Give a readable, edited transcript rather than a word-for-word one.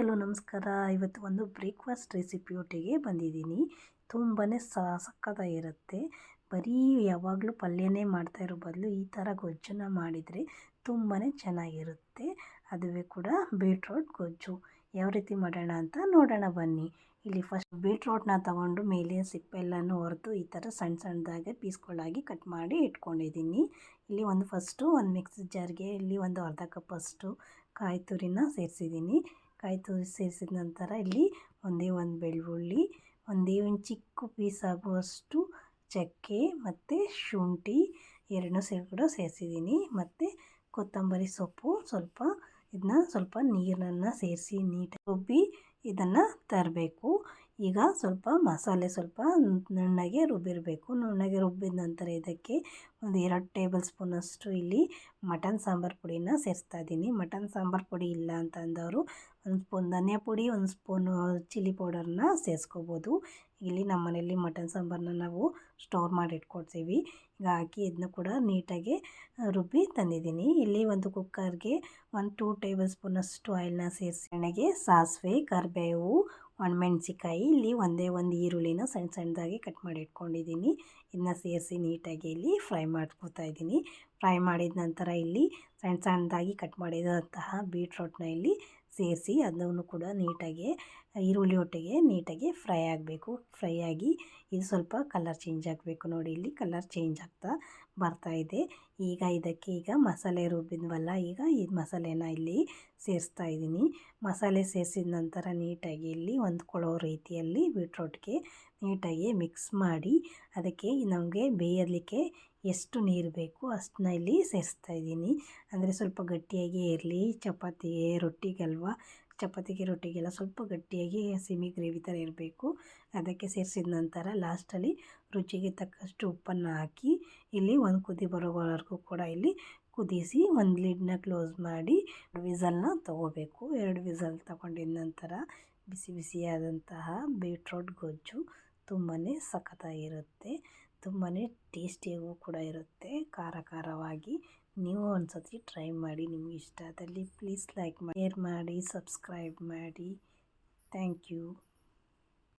Hello ನಮಸ್ಕಾರ. ಇವತ್ತು ಒಂದು ಬ್ರೇಕ್ಫಾಸ್ಟ್ ರೆಸಿಪಿಯೊಟ್ಟಿಗೆ ಬಂದಿದ್ದೀನಿ. ತುಂಬಾ ಸಖತ್ತಾಗಿರುತ್ತೆ. ಬರೀ ಯಾವಾಗಲೂ ಪಲ್ಯನೇ ಮಾಡ್ತಾಯಿರೋ ಬದಲು ಈ ಥರ ಗೊಜ್ಜನ್ನು ಮಾಡಿದರೆ ತುಂಬಾ ಚೆನ್ನಾಗಿರುತ್ತೆ. ಅದುವೇ ಕೂಡ ಬೀಟ್ರೋಟ್ ಗೊಜ್ಜು. ಯಾವ ರೀತಿ ಮಾಡೋಣ ಅಂತ ನೋಡೋಣ ಬನ್ನಿ. ಇಲ್ಲಿ ಫಸ್ಟ್ ಬೀಟ್ರೋಟ್ನ ತಗೊಂಡು ಮೇಲೆ ಸಿಪ್ಪೆಲ್ಲನೂ ಹೊರತು ಈ ಥರ ಸಣ್ಣ ಸಣ್ಣದಾಗಿ ಪೀಸ್ಗಳಾಗಿ ಕಟ್ ಮಾಡಿ ಇಟ್ಕೊಂಡಿದ್ದೀನಿ. ಇಲ್ಲಿ ಫಸ್ಟು ಒಂದು ಮಿಕ್ಸಿ ಜಾರ್ಗೆ ಇಲ್ಲಿ ಒಂದು ಅರ್ಧ ಕಪ್ಪಷ್ಟು ಕಾಯಿ ತುರಿನ ಸೇರಿಸಿದ್ದೀನಿ. ಕಾಯಿ ತುರಿ ಸೇರಿಸಿದ ನಂತರ ಇಲ್ಲಿ ಒಂದೇ ಒಂದು ಬೆಳ್ಳುಳ್ಳಿ, ಒಂದೇ ಒಂದು ಚಿಕ್ಕ ಪೀಸ್ ಆಗುವಷ್ಟು ಚಕ್ಕೆ ಮತ್ತು ಶುಂಠಿ ಎರಡನ್ನೂ ಕೂಡ ಸೇರಿಸಿದ್ದೀನಿ. ಮತ್ತು ಕೊತ್ತಂಬರಿ ಸೊಪ್ಪು ಇದನ್ನ ಸ್ವಲ್ಪ ನೀರನ್ನು ಸೇರಿಸಿ ನೀಟಾಗಿ ರುಬ್ಬಿ ಇದನ್ನು ತರಬೇಕು. ಈಗ ಮಸಾಲೆ ನುಣ್ಣಗೆ ರುಬ್ಬಿರಬೇಕು. ನುಣ್ಣಗೆ ರುಬ್ಬಿದ ನಂತರ ಇದಕ್ಕೆ ಒಂದು 2 ಟೇಬಲ್ ಸ್ಪೂನಷ್ಟು ಇಲ್ಲಿ ಮಟನ್ ಸಾಂಬಾರು ಪುಡಿನ ಸೇರಿಸ್ತಾ ಇದ್ದೀನಿ. ಮಟನ್ ಸಾಂಬಾರು ಪುಡಿ ಇಲ್ಲ ಅಂತಂದವರು 1 ಸ್ಪೂನ್ ಧನಿಯಾ ಪುಡಿ, 1 ಸ್ಪೂನು ಚಿಲ್ಲಿ ಪೌಡರ್ನ ಸೇರಿಸ್ಕೋಬೋದು. ಇಲ್ಲಿ ನಮ್ಮ ಮನೆಯಲ್ಲಿ ಮಟನ್ ಸಾಂಬಾರನ್ನ ನಾವು ಸ್ಟೋರ್ ಮಾಡಿ ಇಟ್ಕೊಳ್ತೀವಿ. ಈಗ ಹಾಕಿ ಇದನ್ನು ಕೂಡ ನೀಟಾಗಿ ರುಬ್ಬಿ ತಂದಿದ್ದೀನಿ. ಇಲ್ಲಿ ಒಂದು ಕುಕ್ಕರ್ಗೆ 2 ಟೇಬಲ್ ಸ್ಪೂನಷ್ಟು ಆಯಿಲ್ನ ಸೇರಿಸಿ ಎಣ್ಣೆಗೆ ಸಾಸಿವೆ, ಕರಿಬೇವು, ಒಣಮೆಣಸಿಕಾಯಿ, ಇಲ್ಲಿ ಒಂದೇ ಒಂದು ಈರುಳ್ಳಿನ ಸಣ್ಣ ಸಣ್ಣದಾಗಿ ಕಟ್ ಮಾಡಿ ಇಟ್ಕೊಂಡಿದ್ದೀನಿ. ಇದನ್ನ ಸೇರಿಸಿ ನೀಟಾಗಿ ಇಲ್ಲಿ ಫ್ರೈ ಮಾಡ್ಕೊತಾ ಇದ್ದೀನಿ. ಫ್ರೈ ಮಾಡಿದ ನಂತರ ಇಲ್ಲಿ ಸಣ್ಣ ಸಣ್ಣದಾಗಿ ಕಟ್ ಮಾಡಿದಂತಹ ಬೀಟ್ರೋಟ್ನ ಇಲ್ಲಿ ಸೇರಿಸಿ ಅದನ್ನು ಕೂಡ ನೀಟಾಗಿ ಈರುಳ್ಳಿ ಒಟ್ಟಿಗೆ ನೀಟಾಗಿ ಫ್ರೈ ಆಗಬೇಕು. ಫ್ರೈ ಆಗಿ ಇದು ಸ್ವಲ್ಪ ಕಲರ್ ಚೇಂಜ್ ಆಗಬೇಕು. ನೋಡಿ, ಇಲ್ಲಿ ಕಲರ್ ಚೇಂಜ್ ಆಗ್ತಾ ಬರ್ತಾ ಇದೆ. ಈಗ ಇದಕ್ಕೆ ಮಸಾಲೆ ರುಬ್ಬಿದ್ವಲ್ಲ, ಈಗ ಈ ಮಸಾಲೆನ ಇಲ್ಲಿ ಸೇರಿಸ್ತಾ ಇದ್ದೀನಿ. ಮಸಾಲೆ ಸೇರಿಸಿದ ನಂತರ ನೀಟಾಗಿ ಇಲ್ಲಿ ಹೊಂದ್ಕೊಳ್ಳೋ ರೀತಿಯಲ್ಲಿ ಬೀಟ್ರೋಟ್ಗೆ ನೀಟಾಗಿ ಮಿಕ್ಸ್ ಮಾಡಿ ಅದಕ್ಕೆ ನಮಗೆ ಬೇಯಲಿಕ್ಕೆ ಎಷ್ಟು ನೀರು ಬೇಕು ಅಷ್ಟನ್ನ ಇಲ್ಲಿ ಸೇರಿಸ್ತಾ ಇದ್ದೀನಿ. ಅಂದರೆ ಸ್ವಲ್ಪ ಗಟ್ಟಿಯಾಗಿ ಇರಲಿ. ಚಪಾತಿಗೆ, ರೊಟ್ಟಿಗಲ್ವ, ಚಪಾತಿಗೆ ರೊಟ್ಟಿಗೆಲ್ಲ ಸ್ವಲ್ಪ ಗಟ್ಟಿಯಾಗಿ ಸೆಮಿ ಗ್ರೇವಿ ಥರ ಇರಬೇಕು. ಅದಕ್ಕೆ ಸೇರಿಸಿದ ನಂತರ ಲಾಸ್ಟಲ್ಲಿ ರುಚಿಗೆ ತಕ್ಕಷ್ಟು ಉಪ್ಪನ್ನು ಹಾಕಿ ಇಲ್ಲಿ ಒಂದು ಕುದಿ ಬರೋವರೆಗೂ ಕೂಡ ಇಲ್ಲಿ ಕುದಿಸಿ ಒಂದು ಲಿಡ್ನ ಕ್ಲೋಸ್ ಮಾಡಿ ವಿಸಲ್ನ ತೊಗೋಬೇಕು. 2 ವಿಸಲ್ ತಗೊಂಡಿದ ನಂತರ ಬಿಸಿ ಬಿಸಿಯಾದಂತಹ ಬೀಟ್ರೋಟ್ ಗೊಜ್ಜು ತುಂಬಾ ಸಖತ್ತಾಗಿರುತ್ತೆ. ತುಂಬಾ ಟೇಸ್ಟಿಯಾಗೂ ಕೂಡ ಇರುತ್ತೆ. ಖಾರ ಖಾರವಾಗಿ ನೀವು ಒಂದು ಸತಿ ಟ್ರೈ ಮಾಡಿ. ನಿಮ್ಗೆ ಇಷ್ಟ ಆದಲ್ಲಿ ಪ್ಲೀಸ್ ಲೈಕ್ ಮಾಡಿ, ಶೇರ್ ಮಾಡಿ, ಸಬ್ಸ್ಕ್ರೈಬ್ ಮಾಡಿ. Thank you.